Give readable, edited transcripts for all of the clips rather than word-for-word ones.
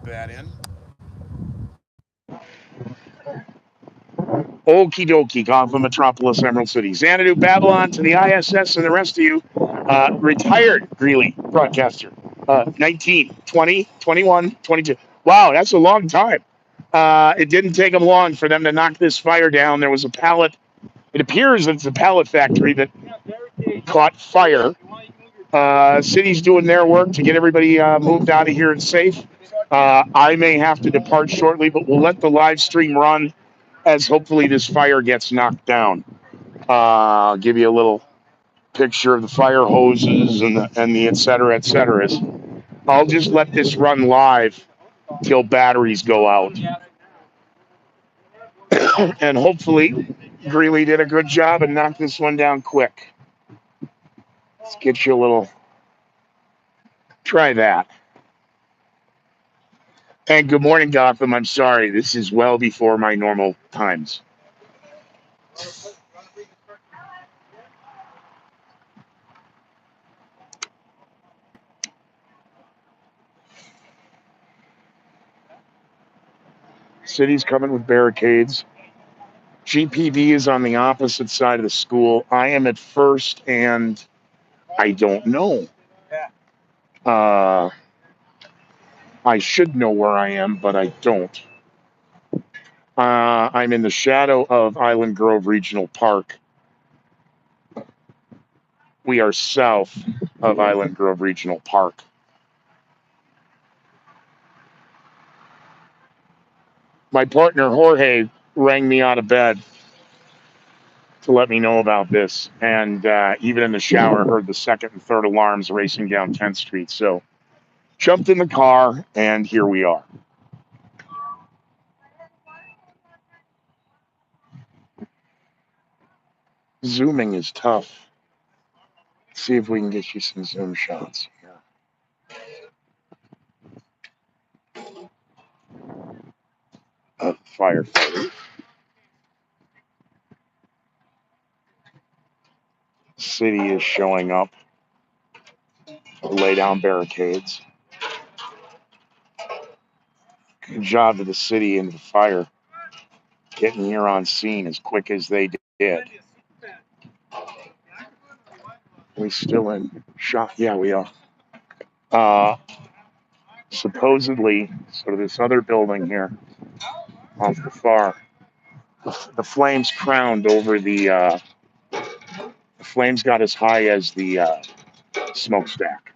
that in. Okie dokie, Gotham Metropolis, Emerald City. Xanadu, Babylon, to the ISS, and the rest of you. Retired Greeley broadcaster. 19, 20, 21, 22. Wow, that's a long time. It didn't take them long for them to knock this fire down. There was a pallet. It appears it's a pallet factory that caught fire. City's doing their work to get everybody moved out of here and safe. I may have to depart shortly, but we'll let the live stream run as hopefully this fire gets knocked down. I'll give you a little picture of the fire hoses and the et cetera, et cetera. I'll just let this run live till batteries go out. And hopefully Greeley did a good job and knocked this one down quick. Let's get you a little, try that. And good morning, Gotham. I'm sorry, this is well before my normal times. City's coming with barricades. GPD is on the opposite side of the school. I am at first, and I don't know. I should know where I am, but I don't. I'm in the shadow of Island Grove Regional Park. We are south of Island Grove Regional Park. My partner Jorge rang me out of bed to let me know about this, and even in the shower heard the second and third alarms racing down 10th Street. So jumped in the car, and here we are. Zooming is tough. Let's see if we can get you some zoom shots here. Firefighter. City is showing up to lay down barricades. Good job to the city and the fire getting here on scene as quick as they did. We still in shot? Yeah, we are. Supposedly, sort of this other building here off the far, the flames crowned over the flames got as high as the smokestack.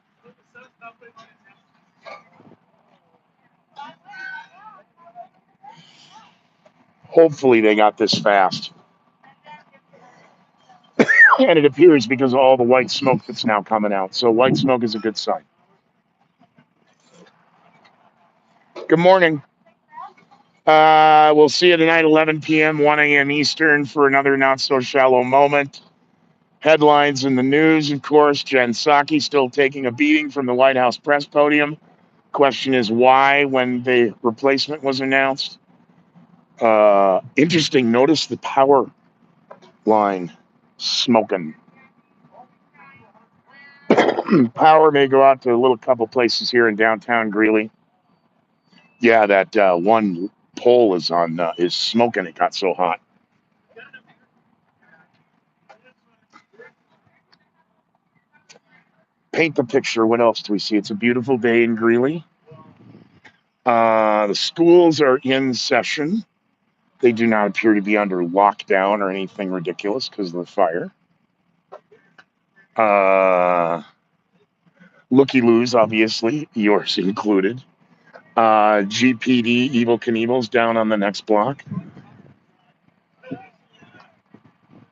Hopefully they got this fast. And it appears because of all the white smoke that's now coming out. So white smoke is a good sign. Good morning. We'll see you tonight, 11 p.m., 1 a.m. Eastern, for another Not So Shallow moment. Headlines in the news, of course. Jen Psaki still taking a beating from the White House press podium. Question is why when the replacement was announced. Interesting. Notice the power line smoking. Power may go out to a little couple places here in downtown Greeley. Yeah, that one pole is smoking. It got so hot. Paint the picture. What else do we see? It's a beautiful day in Greeley. The schools are in session. They do not appear to be under lockdown or anything ridiculous because of the fire. Looky-loos, obviously, yours included. GPD, Evil Knievel's down on the next block.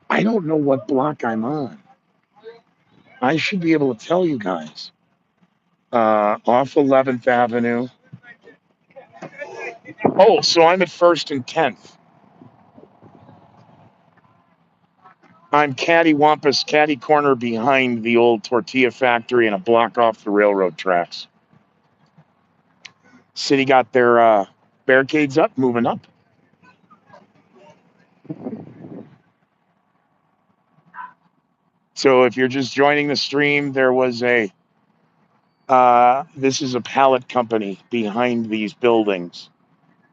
I don't know what block I'm on. I should be able to tell you guys. Off 11th Avenue. Oh, so I'm at 1st and 10th. I'm catty corner behind the old tortilla factory and a block off the railroad tracks. City got their barricades up, moving up. So if you're just joining the stream, there was a This is a pallet company behind these buildings,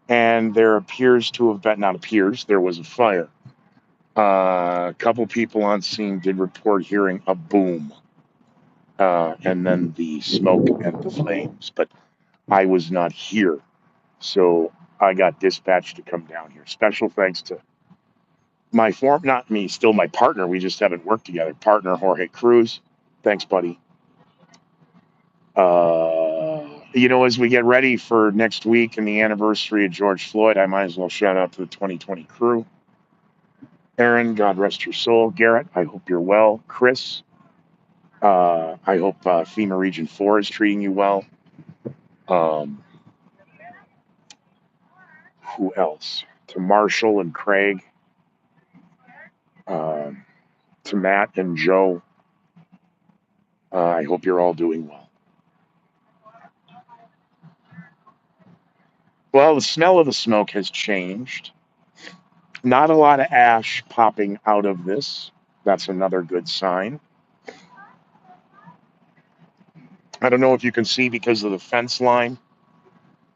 and there appears to have been, not appears, there was a fire. A couple people on scene did report hearing a boom, and then the smoke and the flames, but I was not here. So I got dispatched to come down here. Special thanks to my not me, still my partner. We just haven't worked together. Partner Jorge Cruz. Thanks, buddy. As we get ready for next week and the anniversary of George Floyd, I might as well shout out to the 2020 crew. Aaron, God rest your soul. Garrett, I hope you're well. Chris, I hope FEMA Region 4 is treating you well. Um, who else? To Marshall and Craig, to Matt and Joe. I hope you're all doing well. Well, the smell of the smoke has changed. Not a lot of ash popping out of this. That's another good sign. I don't know if you can see because of the fence line.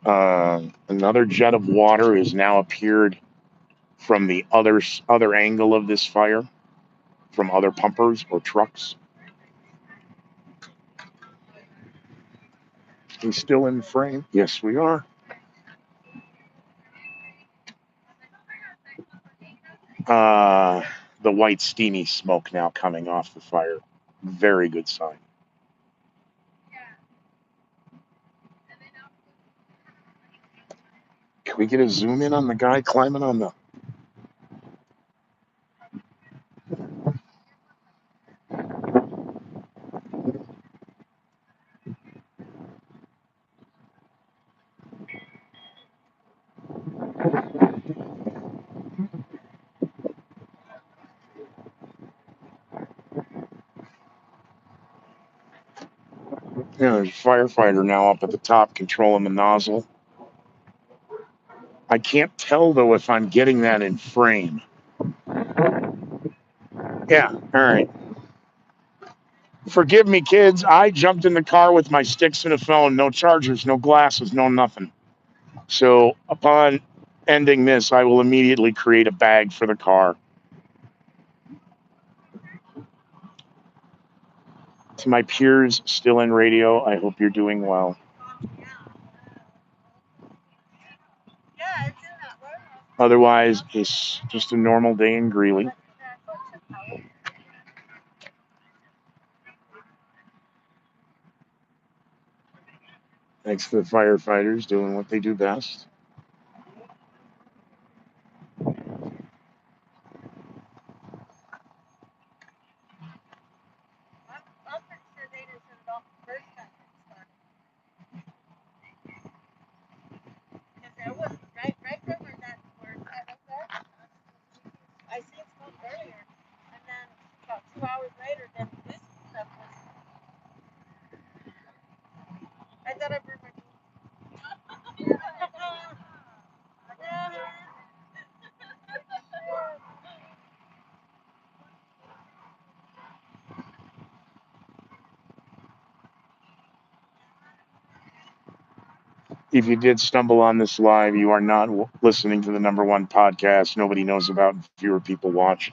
Another jet of water has now appeared from the other angle of this fire, from other pumpers or trucks. He's still in frame. Yes, we are. The white steamy smoke now coming off the fire. Very good sign. Can we get a zoom in on the guy climbing on the... There's a firefighter now up at the top controlling the nozzle. I can't tell, though, if I'm getting that in frame. Yeah, all right. Forgive me, kids. I jumped in the car with my sticks and a phone. No chargers, no glasses, no nothing. So upon ending this, I will immediately create a bag for the car. To my peers still in radio, I hope you're doing well. Otherwise, it's just a normal day in Greeley. Thanks to the firefighters doing what they do best. If you did stumble on this live, you are not listening to the #1 podcast nobody knows about and fewer people watch.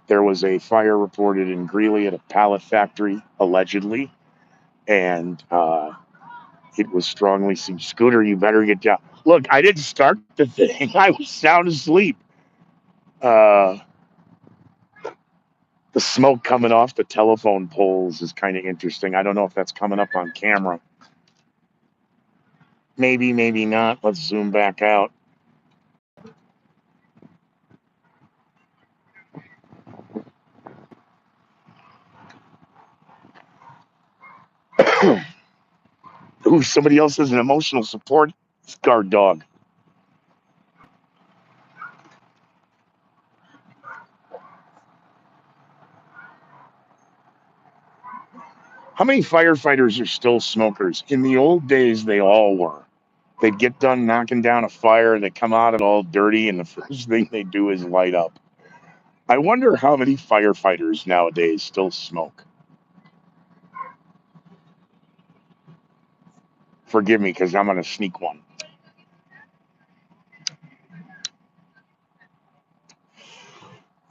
There was a fire reported in Greeley at a pallet factory, allegedly, and it was strongly seen. Scooter, you better get down. Look, I didn't start the thing. I was sound asleep. The smoke coming off the telephone poles is kind of interesting. I don't know if that's coming up on camera. Maybe, maybe not. Let's zoom back out. Ooh, somebody else has an emotional support guard dog. How many firefighters are still smokers? In the old days, they all were. They'd get done knocking down a fire, they come out it all dirty, and the first thing they do is light up. I wonder how many firefighters nowadays still smoke. Forgive me because I'm going to sneak one.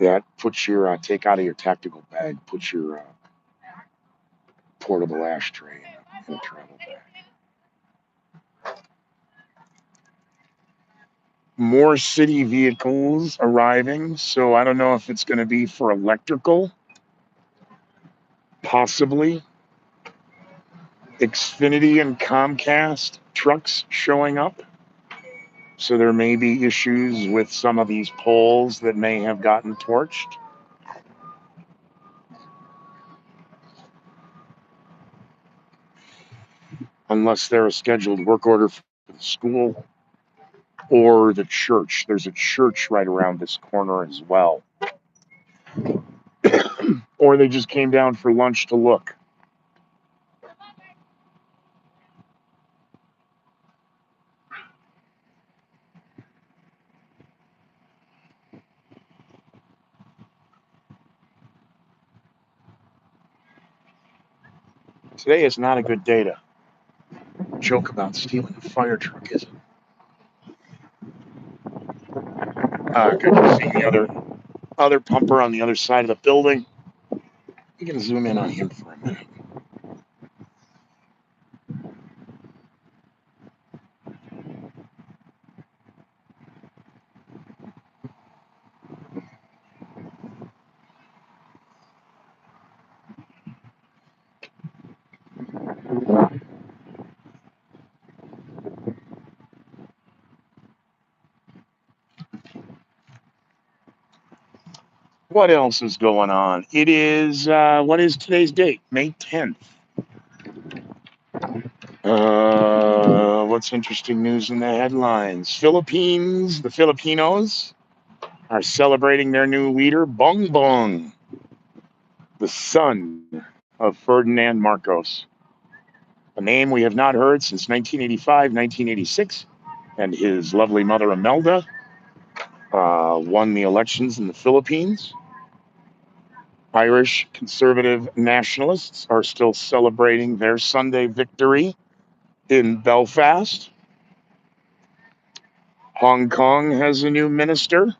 That puts your take out of your tactical bag, put your portable ashtray in a travel bag. More city vehicles arriving, so I don't know if it's going to be for electrical, possibly. Xfinity and Comcast trucks showing up. So there may be issues with some of these poles that may have gotten torched. Unless they're a scheduled work order for the school or the church. There's a church right around this corner as well. Or they just came down for lunch to look. Today is not a good day to joke about stealing a fire truck, is it? Good to see the other pumper on the other side of the building. You can zoom in on him for a minute. What else is going on? It is, what is today's date? May 10th. What's interesting news in the headlines? The Filipinos are celebrating their new leader, Bongbong, the son of Ferdinand Marcos, a name we have not heard since 1985, 1986, and his lovely mother, Imelda, won the elections in the Philippines. Irish conservative nationalists are still celebrating their Sunday victory in Belfast. Hong Kong has a new minister.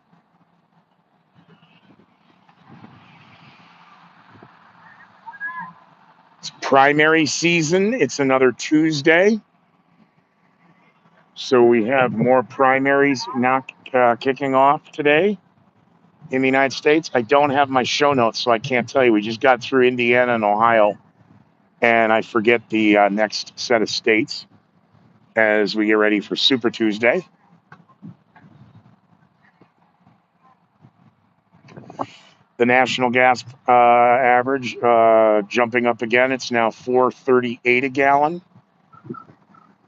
It's primary season. It's another Tuesday. So we have more primaries now kicking off today in the United States. I don't have my show notes, so I can't tell you. We just got through Indiana and Ohio, and I forget the next set of states as we get ready for Super Tuesday. The national gas average jumping up again. It's now $4.38 a gallon.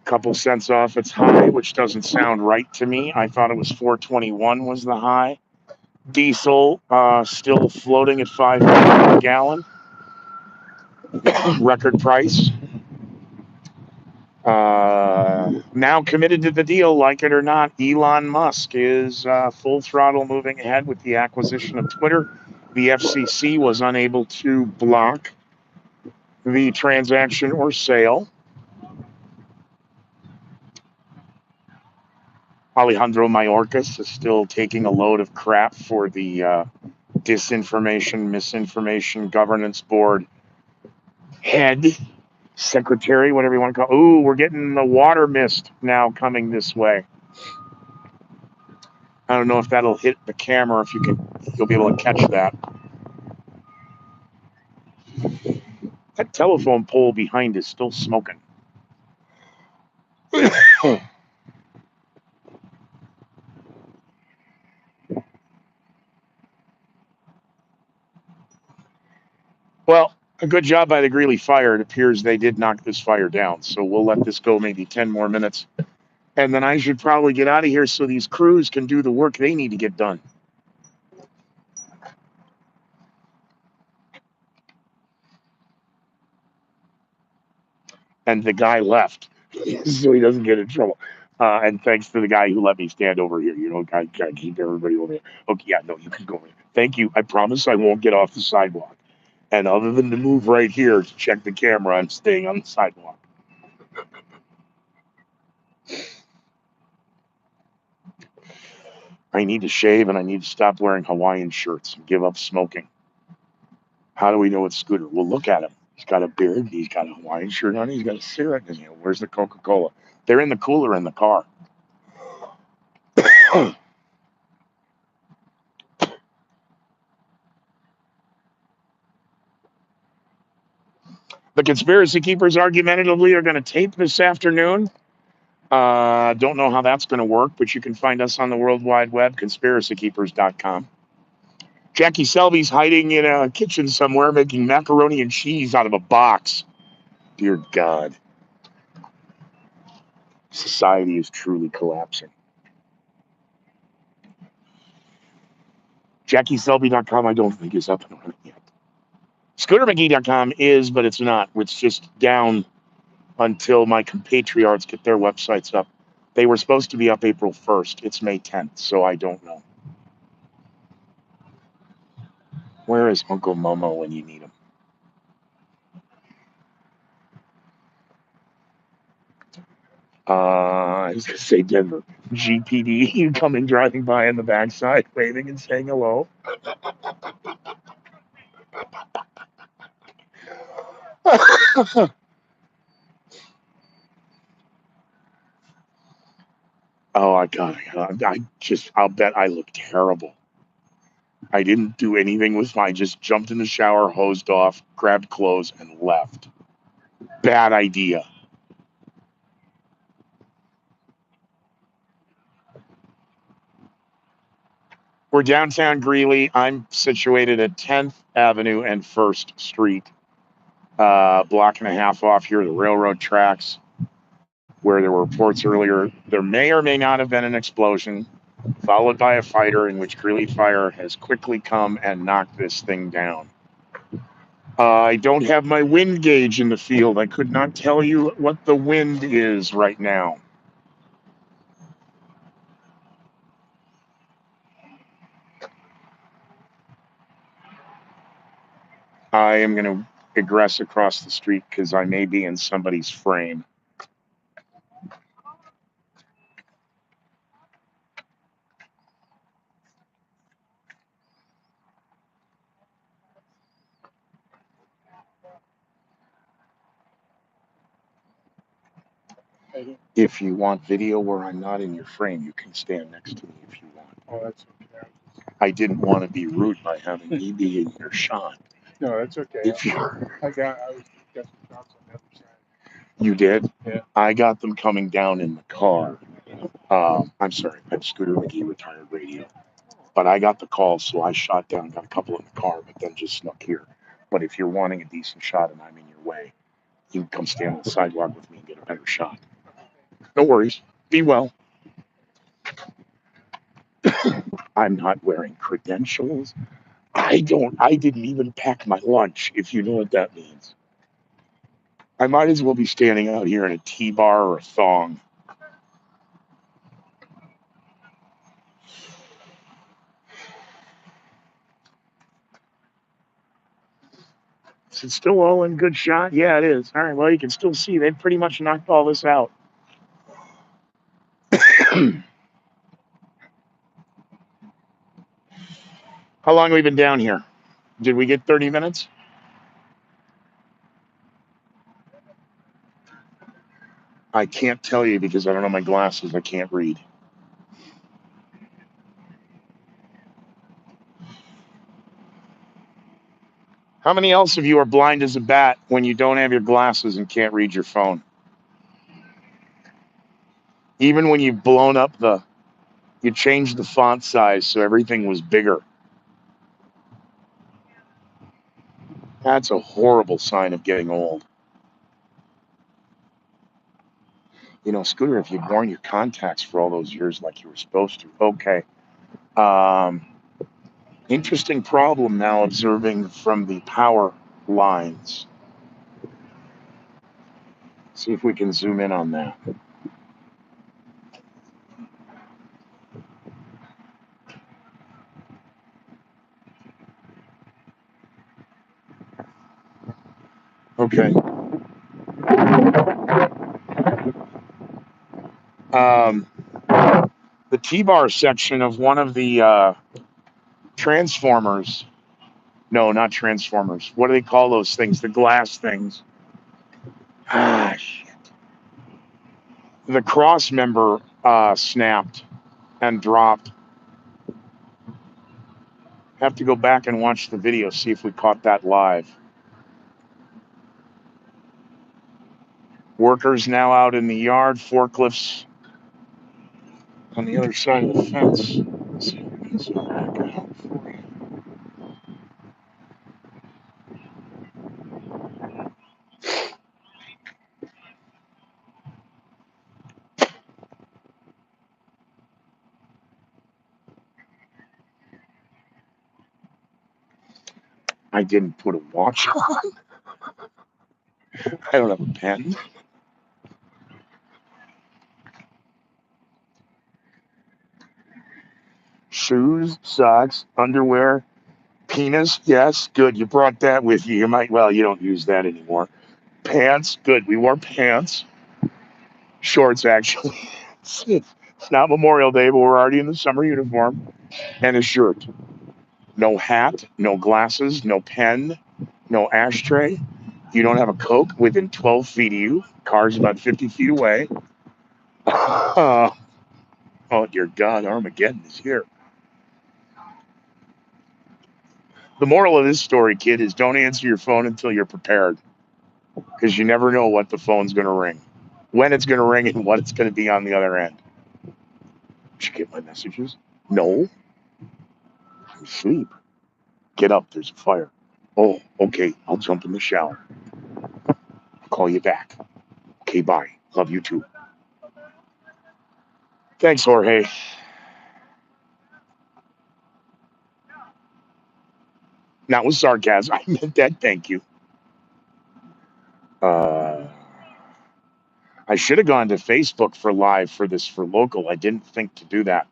Couple cents off its high, which doesn't sound right to me. I thought it was 4.21 was the high. Diesel still floating at $5 a gallon. Record price. Now committed to the deal, like it or not, Elon Musk is full throttle moving ahead with the acquisition of Twitter. The FCC was unable to block the transaction or sale. Alejandro Mayorkas is still taking a load of crap for the disinformation, misinformation governance board head, secretary, whatever you want to call it. Ooh, we're getting the water mist now coming this way. I don't know if that'll hit the camera, if you'll be able to catch that. That telephone pole behind is still smoking. Well, a good job by the Greeley Fire. It appears they did knock this fire down. So we'll let this go maybe 10 more minutes. And then I should probably get out of here so these crews can do the work they need to get done. And the guy left so he doesn't get in trouble. And thanks to the guy who let me stand over here. You know, I keep everybody over here. Okay, yeah, no, you can go in. Thank you. I promise I won't get off the sidewalk. And other than to move right here to check the camera, I'm staying on the sidewalk. I need to shave and I need to stop wearing Hawaiian shirts and give up smoking. How do we know it's Scooter? Well, look at him. He's got a beard. He's got a Hawaiian shirt on. He's got a cigarette in his hand. Where's the Coca-Cola? They're in the cooler in the car. The conspiracy keepers argumentatively are going to tape this afternoon. Don't know how that's going to work, but you can find us on the World Wide Web, conspiracykeepers.com. Jackie Selby's hiding in a kitchen somewhere making macaroni and cheese out of a box. Dear God. Society is truly collapsing. JackieSelby.com, I don't think is up and running yet. ScooterMcGee.com is, but it's not. It's just down until my compatriots get their websites up. They were supposed to be up April 1st. It's May 10th, so I don't know. Where is Uncle Momo when you need him? I was going to say Denver. GPD, you coming driving by on the backside, waving and saying hello. Oh, I'll bet I look terrible. I didn't do anything with mine. Just jumped in the shower, hosed off, grabbed clothes, and left. Bad idea. We're downtown Greeley. I'm situated at 10th Avenue and 1st Street, block and a half off here, the railroad tracks, where there were reports earlier. There may or may not have been an explosion, followed by a fighter in which Greeley Fire has quickly come and knocked this thing down. I don't have my wind gauge in the field. I could not tell you what the wind is right now. I am going to egress across the street because I may be in somebody's frame. If you want video where I'm not in your frame, you can stand next to me if you want. Oh, that's okay. I didn't want to be rude by having me be in your shot. No, that's okay. If you I got some shots on the other side. You did? Yeah. I got them coming down in the car. I'm sorry, I'm Scooter McGee, retired radio. But I got the call, so I shot down, got a couple in the car, but then just snuck here. But if you're wanting a decent shot and I'm in your way, you can come stand on the sidewalk with me and get a better shot. No worries. Be well. I'm not wearing credentials. I didn't even pack my lunch, if you know what that means. I might as well be standing out here in a T-bar or a thong. Is it still all in good shot? Yeah, it is. All right, well, you can still see they've pretty much knocked all this out. How long have we been down here? Did we get 30 minutes? I can't tell you because I don't have my glasses. I can't read. How many else of you are blind as a bat when you don't have your glasses and can't read your phone? Even when you've blown up you changed the font size so everything was bigger. That's a horrible sign of getting old. You know, Scooter, if you'd worn your contacts for all those years like you were supposed to, okay. Interesting problem now observing from the power lines. See if we can zoom in on that. Okay. The T-bar section of one of the transformers. No, not transformers. What do they call those things? The glass things. Ah, shit. The cross member snapped and dropped. Have to go back and watch the video, see if we caught that live. Workers now out in the yard, forklifts on the other side of the fence. Let's see if we can zoom back out for you. I didn't put a watch on. I don't have a pen. Shoes, socks, underwear, penis. Yes, good. You brought that with you. You might, well, you don't use that anymore. Pants, good. We wore pants. Shorts, actually. It's not Memorial Day, but we're already in the summer uniform. And a shirt. No hat, no glasses, no pen, no ashtray. You don't have a Coke within 12 feet of you. Car's about 50 feet away. Oh, dear God, Armageddon is here. The moral of this story, kid, is don't answer your phone until you're prepared. Because you never know what the phone's going to ring, when it's going to ring, and what it's going to be on the other end. Did you get my messages? No. I'm asleep. Get up. There's a fire. Oh, okay. I'll jump in the shower. I'll call you back. Okay, bye. Love you too. Thanks, Jorge. Not with sarcasm. I meant that. Thank you. I should have gone to Facebook for live for this for local. I didn't think to do that.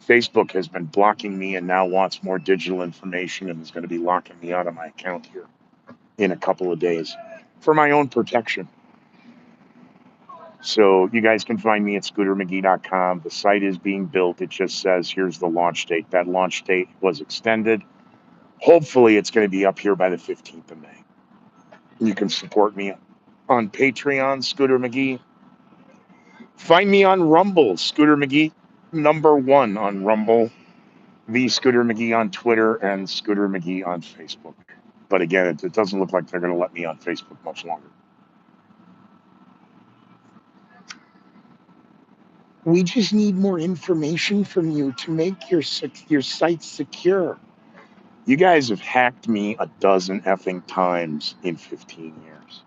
Facebook has been blocking me and now wants more digital information and is going to be locking me out of my account here in a couple of days for my own protection. So you guys can find me at scootermcgee.com. The site is being built. It just says here's the launch date. That launch date was extended. Hopefully it's going to be up here by the 15th of May. You can support me on Patreon, Scooter McGee. Find me on Rumble, Scooter McGee, #1 on Rumble, the Scooter McGee on Twitter, and Scooter McGee on Facebook. But again, it doesn't look like they're going to let me on Facebook much longer. We just need more information from you to make your site secure. You guys have hacked me a dozen effing times in 15 years.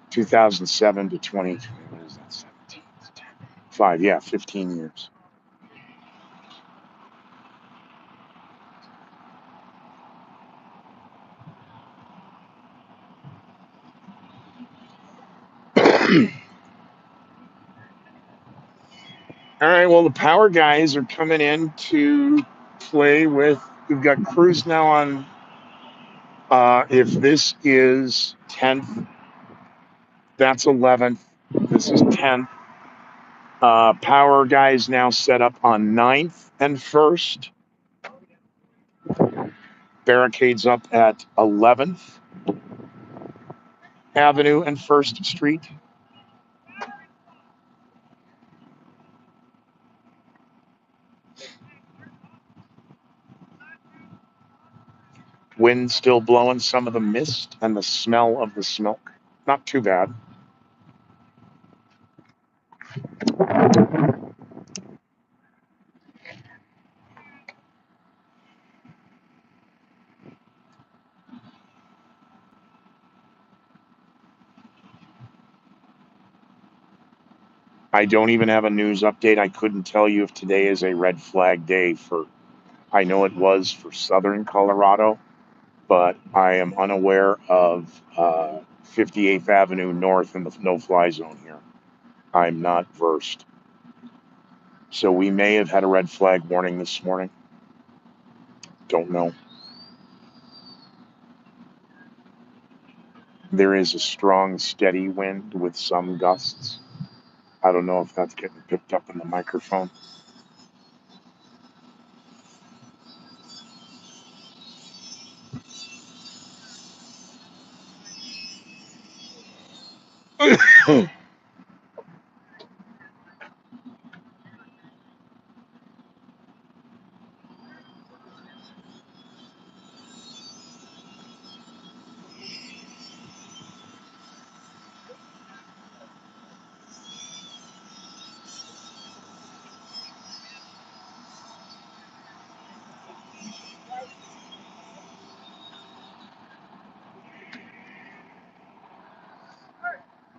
2007 to 2020. What is that? 17, 10, 5. Yeah, 15 years. All right, well, the power guys are coming in to play with. We've got Cruz now on. If this is 10th, that's 11th. This is 10th. Power guys now set up on 9th and 1st. Barricades up at 11th Avenue and 1st Street. Wind still blowing some of the mist and the smell of the smoke. Not too bad. I don't even have a news update. I couldn't tell you if today is a red flag day for, I know it was for southern Colorado, but I am unaware of 58th Avenue North in the no-fly zone here. I'm not versed. So we may have had a red flag warning this morning. Don't know. There is a strong, steady wind with some gusts. I don't know if that's getting picked up in the microphone.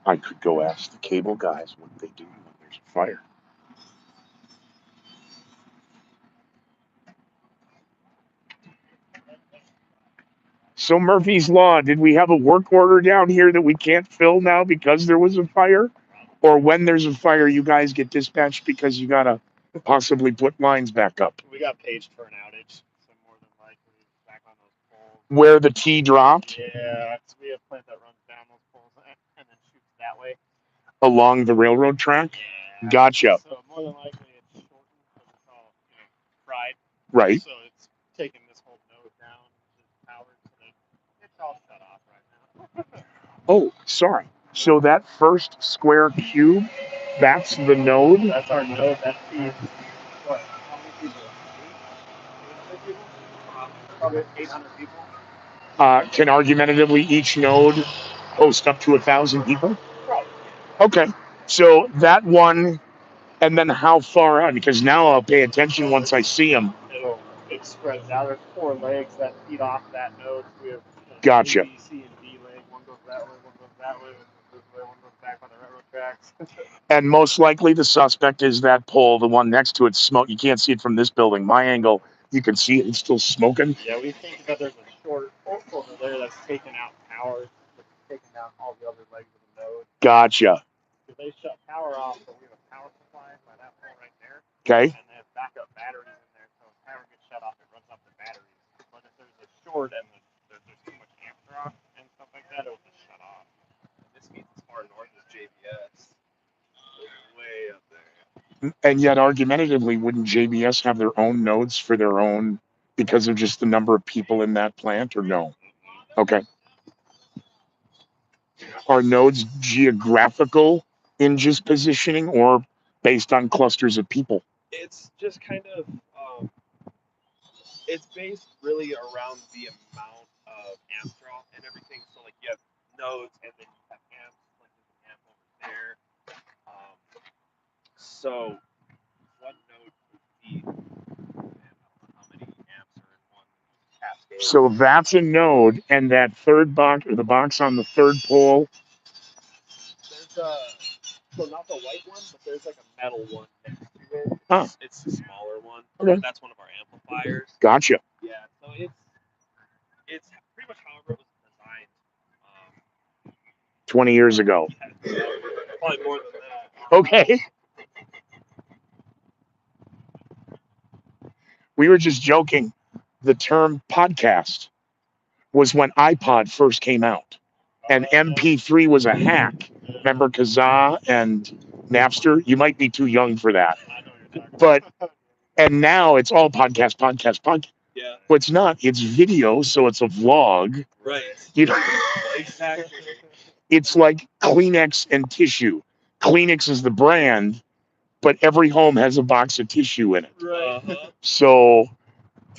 I could go ask the cable guys what they do when there's a fire. So Murphy's Law, did we have a work order down here that we can't fill now because there was a fire? Or when there's a fire, you guys get dispatched because you gotta possibly put lines back up? We got paged for an outage, so more than likely back on those poles. Where the T dropped? Yeah, so we have a plant that runs down those poles and then shoots that way. Along the railroad track? Yeah. Gotcha. So more than likely it's shortened because it's all fried. Right. So it's taking this whole node down to power, so that it's all shut off right now. Oh, sorry. So that first square cube, that's the node? That's our node that feeds what? How many people? 800 people? Probably 800 people. Can argumentatively each node host up to 1,000 people? Probably. Okay. So that one, and then how far out? Because now I'll pay attention once I see them. It spreads out. There's 4 legs that feed off that node. So we have Gotcha. A, B, C, and D leg. One goes that way, one goes that way, one goes this way, one goes back on the railroad tracks. And most likely the suspect is that pole, the one next to it, smoke. You can't see it from this building. My angle, you can see it. It's still smoking. Yeah, we think that there's a short over there that's taking out power, taking down all the other legs of the node. Gotcha. Because they shut power off, but we have a power supply by that pole right there. Okay. And they have backup batteries in there, so if power gets shut off, it runs off the batteries. But if there's a short and there's too much amp drop and stuff like that, it'll just shut off. And this means as far north as JBS. Way up there. And yet, argumentatively, wouldn't JBS have their own nodes for their own because of just the number of people in that plant, or no? Okay. Are nodes geographical in just positioning or based on clusters of people? It's just kind of it's based really around the amount of amp draw and everything. So like you have nodes and then you have amps, like there's an amp over there. So one node would feed how many amps are in one cascade. So that's a node, and that third box, or the box on the third pole. There's so not the white one, but there's like a metal one next to it. Huh. It's the smaller one. Okay. That's one of our amplifiers. Gotcha. Yeah, so it's pretty much however it was designed. 20 years ago. Yeah, probably more than that. Okay. We were just joking. The term podcast was when iPod first came out, and MP3 was a hack. Remember Kazaa and Napster? You might be too young for that. But, and now it's all podcast. Yeah. Well, it's not. It's video, so it's a vlog. Right. You know, Exactly. it's like Kleenex and tissue. Kleenex is the brand, but every home has a box of tissue in it. Right. So,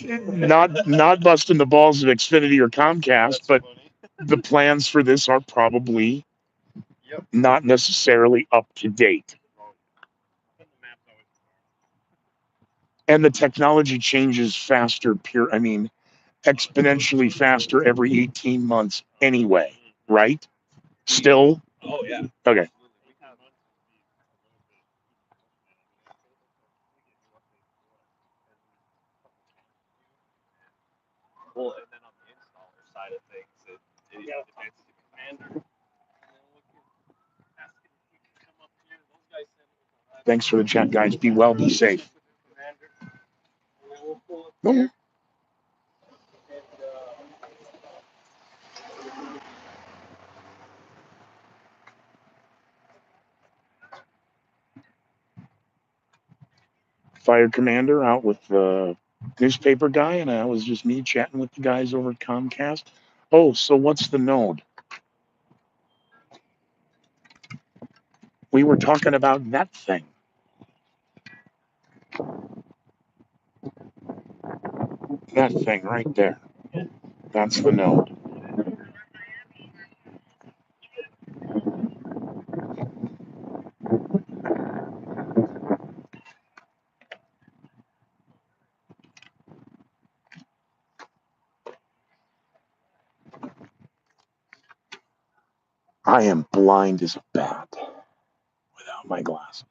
not busting the balls of Xfinity or Comcast, but the plans for this are probably not necessarily up to date. And the technology changes faster, exponentially faster every 18 months anyway, right? Still? Oh yeah. Okay. Well, and then on the installer side of things, it advances the commander. Thanks for the chat, guys. Be well, be safe. Okay. fire commander out with the newspaper guy, and it was just me chatting with the guys over at Comcast. Oh, so what's the node? We were talking about that thing. That thing right there. That's the node. I am blind as a bat without my glasses.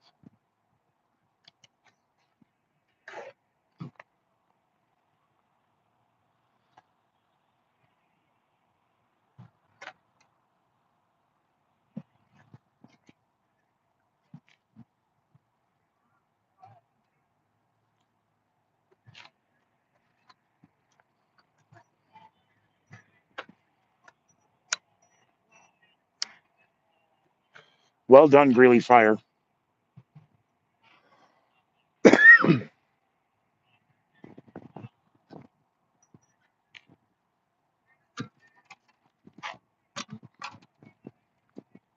Well done, Greeley Fire.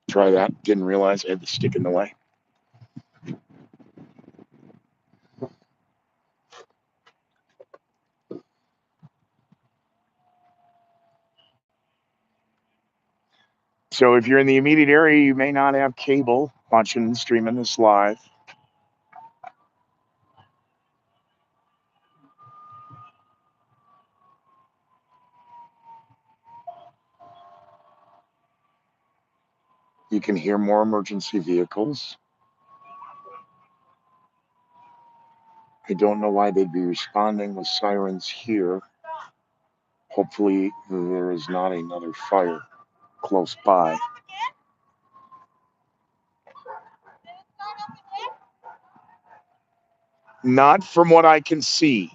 Try that. Didn't realize I had the stick in the way. So if you're in the immediate area, you may not have cable watching and streaming this live. You can hear more emergency vehicles. I don't know why they'd be responding with sirens here. Hopefully there is not another fire close by. Not from what I can see.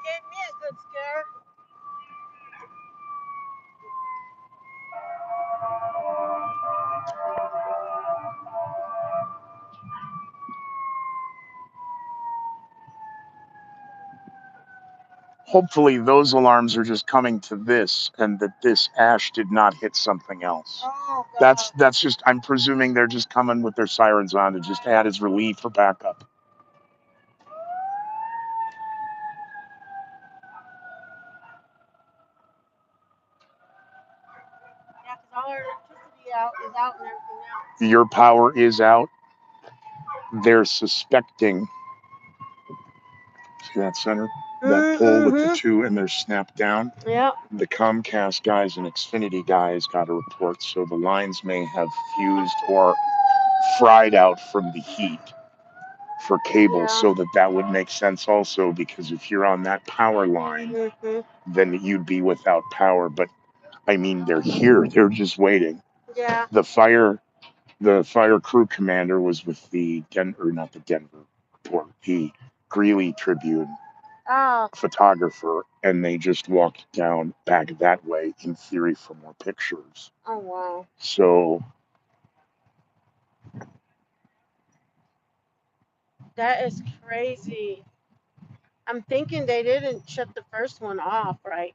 Gave me a good scare. Hopefully those alarms are just coming to this and that this ash did not hit something else. Oh, God. That's just, I'm presuming they're just coming with their sirens on to just add as relief or backup. Yeah, because all our electricity is out and everything else. Your power is out. They're suspecting, see that center? That pole with the two and they're snapped down. Yep. The Comcast guys and Xfinity guys got a report, so the lines may have fused or fried out from the heat for cable. Yeah. So that would make sense also, because if you're on that power line, then you'd be without power. But I mean, they're here, they're just waiting. Yeah. The fire crew commander was with the not the Denver report, the Greeley Tribune Oh. photographer, and they just walked down back that way in theory for more pictures. Oh, wow. So That is crazy. I'm thinking they didn't shut the first one off, right?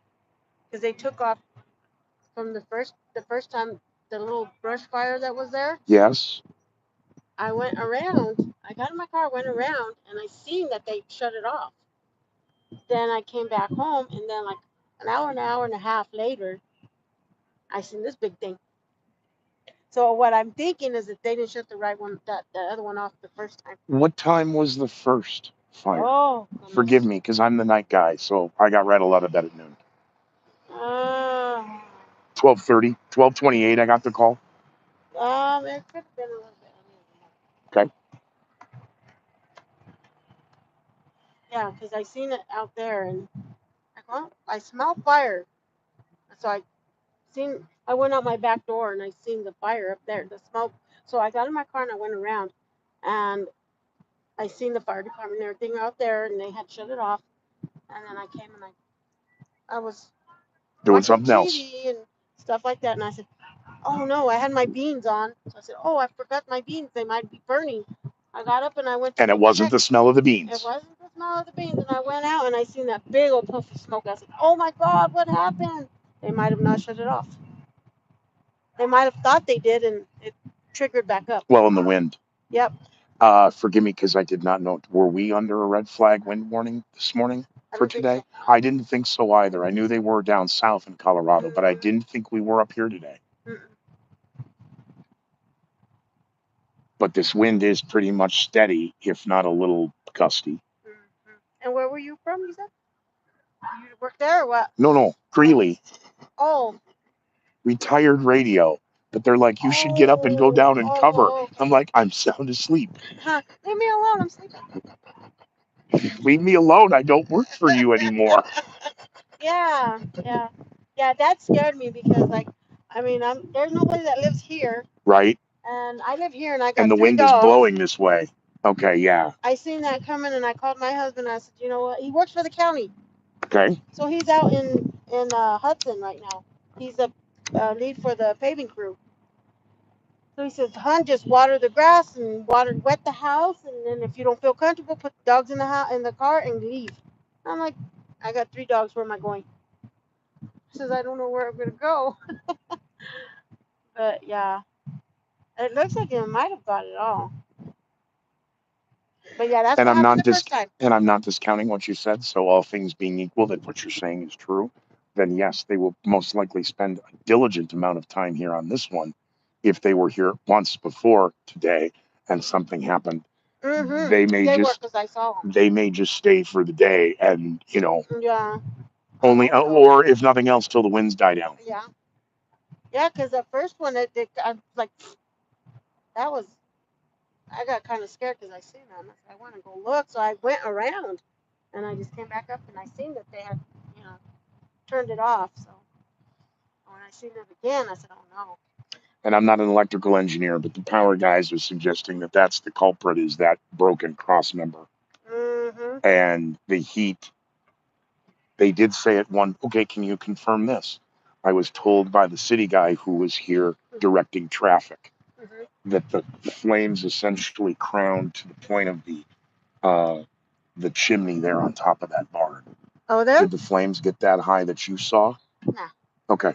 Because they took off from the first time, the little brush fire that was there. yes, I went around. I got in my car, went around, and I seen that they shut it off. Then I came back home, and then like an hour and a half later, I seen this big thing. So what I'm thinking is that they didn't shut the right one, the other one off the first time. what time was the first fire? Oh, Forgive me, because I'm the night guy, so I got rattled out of bed at noon. 12:30, 12:28, I got the call. It could have been a little bit. Okay. Yeah, because I seen it out there, and I smell fire. So I went out my back door, and I seen the fire up there, the smoke. So I got in my car and I went around, and I seen the fire department and everything out there, and they had shut it off. And then I came and I was Doing watching something else. TV and stuff like that, and I said, "Oh no, I had my beans on." So I said, "Oh, I forgot my beans. They might be burning." I got up and I went to And go it wasn't check. the smell of the It beans. wasn't the smell of the beans, and I went out and I seen that big old puff of smoke. I said, "Oh my God, what happened?" They might have not shut it off. They might have thought they did, and it triggered back up. Well, in the wind. Yep. Forgive me because I did not know. Were we under a red flag wind warning this morning I for don't think today? so. I didn't think so either. I knew they were down south in Colorado, but I Mhm. didn't think we were up here today. Mm-mm. But this wind is pretty much steady, if not a little gusty. Mhm. And where were you from? You said you worked there or what? No, Greeley, Oh, retired radio. But they're like, you should get up and go down and cover. okay. I'm like, I'm sound asleep. Huh. Leave me alone. I'm sleeping. Leave me alone. I don't work for you anymore. Yeah. That scared me because, like, I mean, there's nobody that lives here, Right? and I live here, and I And got the 3 wind is dogs. blowing this way. Okay, yeah. I seen that coming, and I called my husband. I said, you know what? He works for the county, Okay. so he's out in Hudson right now. He's a lead for the paving crew. So he says, "Hun, just water the grass and wet the house, and then if you don't feel comfortable, put the dogs in the house in the car and leave." I'm like, "I got 3 dogs. Where am I going?" He says, "I don't know where I'm gonna go." But yeah, it looks like it might have got it all. But yeah, that's And what I'm happened not the first time. and I'm not discounting what you said. So all things being equal, that what you're saying is true. Then yes, they will most likely spend a diligent amount of time here on this one. If they were here once before today and something happened, Mm-hmm. they may They were, just because I saw them. stay for the day, and Yeah. only I hope so. or if nothing else till the winds die down. Yeah. Yeah, because the first one, I was like, that was, I got kind of scared because I seen that. And I said, I want to go look. So I went around and I just came back up and I seen that they had, turned it off. So when I seen it again, I said, oh no. And I'm not an electrical engineer, but the power guys are suggesting that that's the culprit, is that broken cross member. Mm-hmm. And the heat, they did say at one, okay, can you confirm this? I was told by the city guy who was here directing traffic Mm-hmm. that the flames essentially crowned to the point of the chimney there on top of that barn. Oh, there? Did the flames get that high that you saw? Nah. Okay.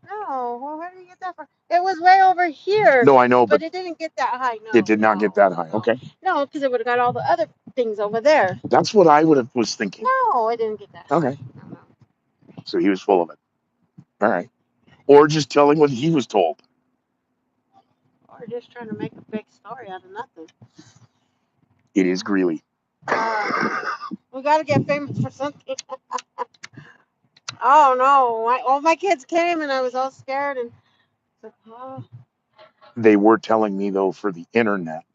No. Well, where did you get that from? It was way over here. No, I know, But but it didn't get that high. No. it did not get that high. Okay. No, because it would have got all the other things over there. That's what I was thinking. No, it didn't get that high. Okay. No. So he was full of it. All right. Or just telling what he was told. Or just trying to make a big story out of nothing. It is Greeley. We got to get famous for something. Oh no! All my kids came and I was all scared and said, "Oh." They were telling me though, for the internet,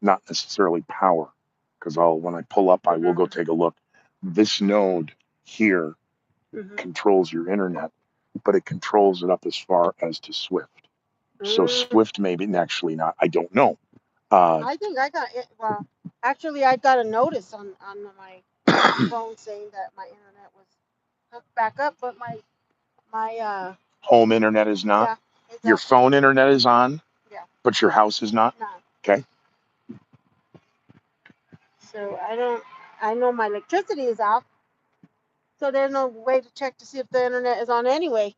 not necessarily power, because when I pull up, I will go take a look. This node here controls your internet, but it controls it up as far as to Swift. So Swift maybe actually not. I don't know. I think I got it. Well, actually, I got a notice on my phone saying that my internet was hooked back up, but my home internet is not. yeah, exactly. Your phone internet is on. Yeah. But your house is not. No. Okay. So I know my electricity is off. So there's no way to check to see if the internet is on anyway.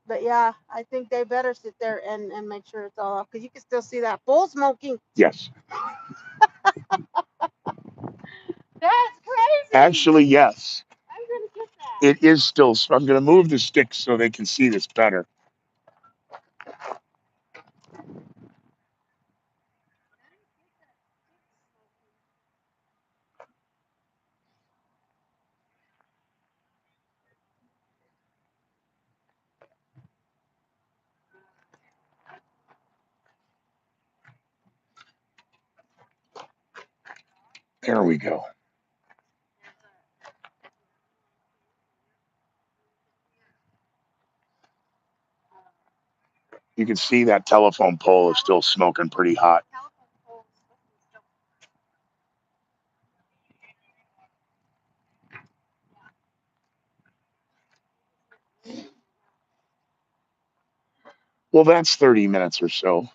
But yeah, I think they better sit there and make sure it's all off because you can still see that bowl smoking. Yes. That's crazy. Actually, yes. I'm gonna get that. It is still. I'm going to move the sticks so they can see this better. There we go. You can see that telephone pole is still smoking pretty hot. Well, that's 30 minutes or so.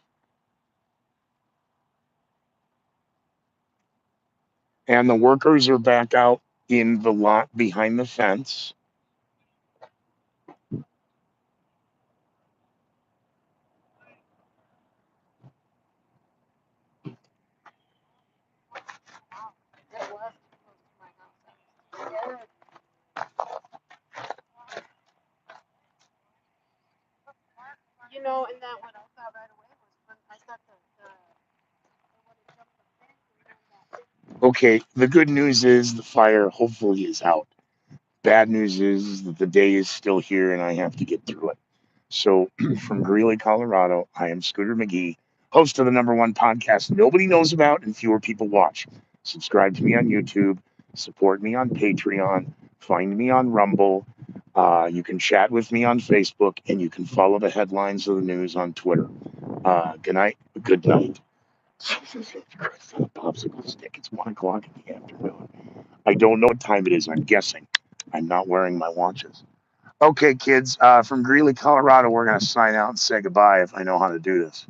And the workers are back out in the lot behind the fence. You know, and that what I thought right away was when I thought Okay, the good news is the fire hopefully is out. Bad news is that the day is still here and I have to get through it. So, from Greeley, Colorado, I am Scooter McGee, host of the #1 podcast nobody knows about and fewer people watch. Subscribe to me on YouTube, support me on Patreon, find me on Rumble. You can chat with me on Facebook, and you can follow the headlines of the news on Twitter. Good night. Good night. Jesus Christ, on a popsicle stick. It's 1 o'clock in the afternoon. I don't know what time it is. I'm guessing. I'm not wearing my watches. Okay, kids, from Greeley, Colorado, we're going to sign out and say goodbye if I know how to do this.